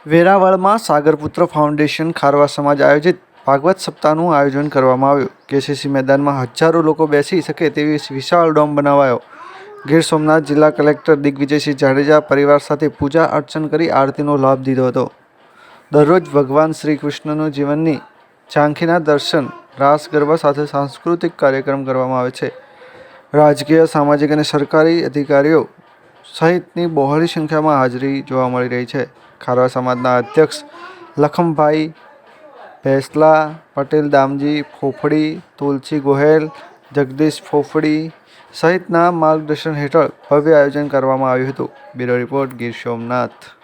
વેરાવળમાં Sagarputra foundation ખારવા સમાજ આયોજિત ભાગવત સપ્તાહનું આયોજન કરવામાં આવ્યું. કેસીસી મેદાનમાં હજારો લોકો બેસી શકે તેવી વિશાળ ડોમ બનાવાયો. ગીર સોમનાથ જિલ્લા કલેક્ટર દિગ્વિજયસિંહ જાડેજા પરિવાર સાથે પૂજા અર્ચન કરી આરતીનો લાભ લીધો હતો. દરરોજ ભગવાન શ્રી કૃષ્ણનું જીવનની ઝાંખીના દર્શન, રાસ ગરબા સાથે સાંસ્કૃતિક કાર્યક્રમ કરવામાં આવે છે. રાજકીય, સામાજિક અને સરકારી અધિકારીઓ સહિતની બહોળી સંખ્યામાં હાજરી જોવા મળી રહી છે. ખારવા સમાજના અધ્યક્ષ લખમભાઈ ભેંસલા, પટેલ દામજી ફોફડી, તુલસી ગોહેલ, જગદીશ ફોફડી સહિતના માર્ગદર્શન હેઠળ ભવ્ય આયોજન કરવામાં આવ્યું હતું. Bureau report, Gir Somnath.